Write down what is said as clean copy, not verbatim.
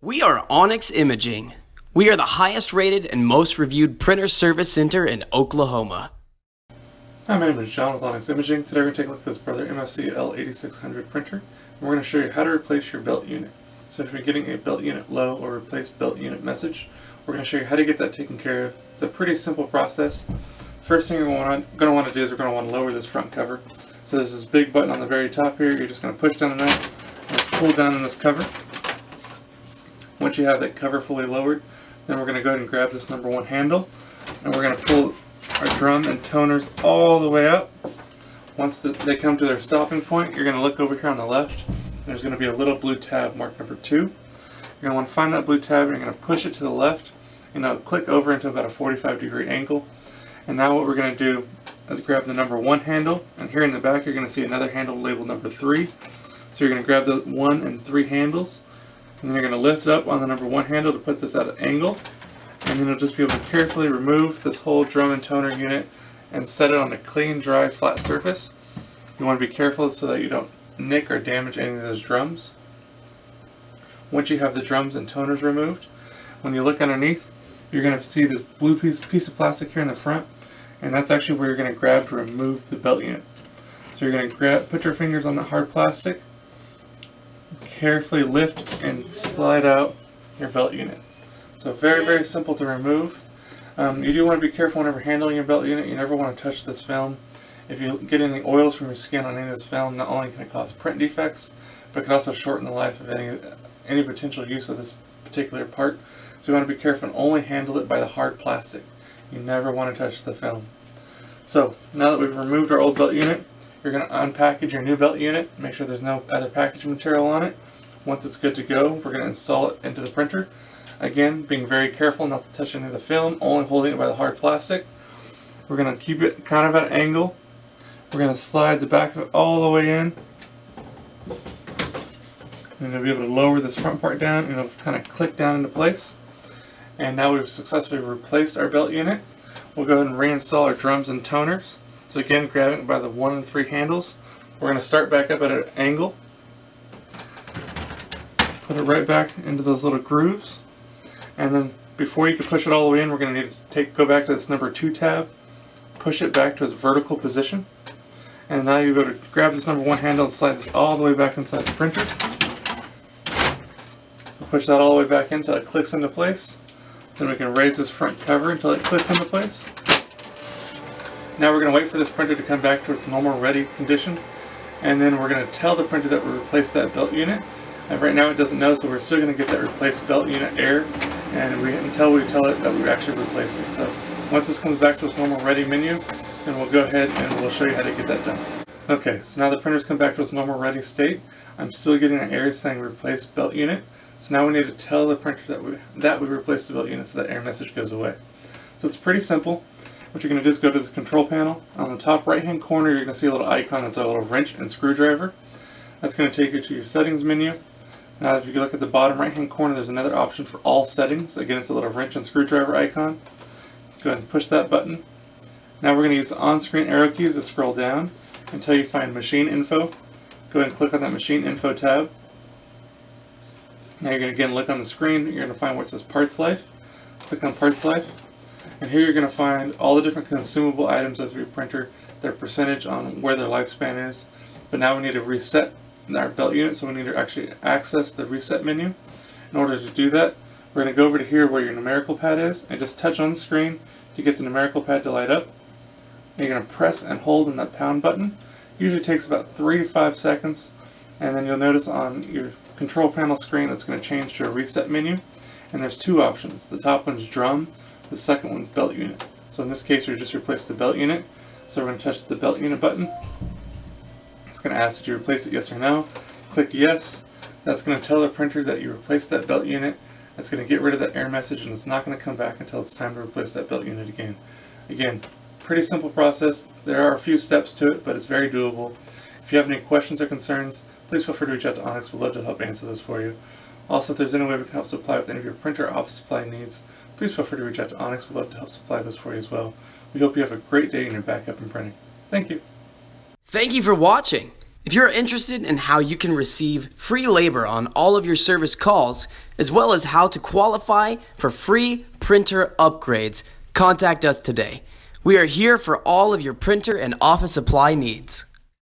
We are Onyx Imaging. We are the highest rated and most reviewed printer service center in Oklahoma. Hi, my name is John with Onyx Imaging. Today we're going to take a look at this Brother MFC L8600 printer. And we're going to show you how to replace your belt unit. So if you're getting a belt unit low or replace belt unit message, we're going to show you how to get that taken care of. It's a pretty simple process. First thing you're going to want to do is we're going to want to lower this front cover. So there's this big button on the very top here. You're just going to push down the knife and pull down on this cover. Once you have that cover fully lowered, then we're going to go ahead and grab this number 1 handle, and we're going to pull our drum and toners all the way up. Once they come to their stopping point, you're going to look over here on the left. There's going to be a little blue tab marked number 2. You're going to want to find that blue tab, and you're going to push it to the left, and it'll click over into about a 45-degree angle. And now what we're going to do is grab the number 1 handle, and here in the back you're going to see another handle labeled number 3. So you're going to grab the 1 and 3 handles, and then you're going to lift up on the number 1 handle to put this at an angle, and then you'll just be able to carefully remove this whole drum and toner unit and set it on a clean, dry, flat surface. You want to be careful so that you don't nick or damage any of those drums. Once you have the drums and toners removed, when you look underneath, you're going to see this blue piece of plastic here in the front, and that's actually where you're going to grab to remove the belt unit. So you're going to put your fingers on the hard plastic, carefully lift and slide out your belt unit. So very, very simple to remove. You do want to be careful whenever handling your belt unit. You never want to touch this film. If you get any oils from your skin on any of this film, not only can it cause print defects, but it can also shorten the life of any potential use of this particular part. So you want to be careful and only handle it by the hard plastic. You never want to touch the film. So now that we've removed our old belt unit, you're going to unpackage your new belt unit, make sure there's no other packaging material on it. Once it's good to go, we're going to install it into the printer. Again, being very careful not to touch any of the film, only holding it by the hard plastic. We're going to keep it kind of at an angle. We're going to slide the back of it all the way in. And you'll be able to lower this front part down, and it'll kind of click down into place. And now we've successfully replaced our belt unit. We'll go ahead and reinstall our drums and toners. So again, grabbing it by the 1 and 3 handles. We're going to start back up at an angle. Put it right back into those little grooves. And then before you can push it all the way in, we're going to need to go back to this number 2 tab, push it back to its vertical position. And now you'll be able to grab this number 1 handle and slide this all the way back inside the printer. So push that all the way back in until it clicks into place. Then we can raise this front cover until it clicks into place. Now we're going to wait for this printer to come back to its normal ready condition, and then we're going to tell the printer that we replaced that belt unit. And right now it doesn't know, so we're still going to get that replaced belt unit error, and until we tell it that we actually replaced it. So once this comes back to its normal ready menu, then we'll go ahead and we'll show you how to get that done. Okay, so now the printer's come back to its normal ready state. I'm still getting an error saying replace belt unit. So now we need to tell the printer that we replaced the belt unit so that error message goes away. So it's pretty simple. What you're going to do is go to this control panel. On the top right hand corner, you're going to see a little icon that's a little wrench and screwdriver. That's going to take you to your settings menu. Now if you look at the bottom right hand corner, there's another option for all settings. Again, it's a little wrench and screwdriver icon. Go ahead and push that button. Now we're going to use the on-screen arrow keys to scroll down until you find machine info. Go ahead and click on that machine info tab. Now you're going to again look on the screen. You're going to find where it says parts life. Click on parts life. And here you're going to find all the different consumable items of your printer, their percentage on where their lifespan is. But now we need to reset our belt unit, so we need to actually access the reset menu. In order to do that, we're going to go over to here where your numerical pad is and just touch on the screen to get the numerical pad to light up. And you're going to press and hold on that pound button. Usually takes about 3 to 5 seconds, and then you'll notice on your control panel screen it's going to change to a reset menu. And there's 2 options. The top one's drum, the second one's belt unit. So in this case we just replaced the belt unit. So we're going to touch the belt unit button. It's going to ask, did you replace it, yes or no? Click yes. That's going to tell the printer that you replaced that belt unit. That's going to get rid of that error message, and it's not going to come back until it's time to replace that belt unit again. Again, pretty simple process. There are a few steps to it, but it's very doable. If you have any questions or concerns, please feel free to reach out to Onyx. We'd love to help answer those for you. Also, if there's any way we can help supply with any of your printer or office supply needs, please feel free to reach out to Onyx. We'd love to help supply this for you as well. We hope you have a great day in your backup and printing. Thank you. Thank you for watching. If you're interested in how you can receive free labor on all of your service calls, as well as how to qualify for free printer upgrades, contact us today. We are here for all of your printer and office supply needs.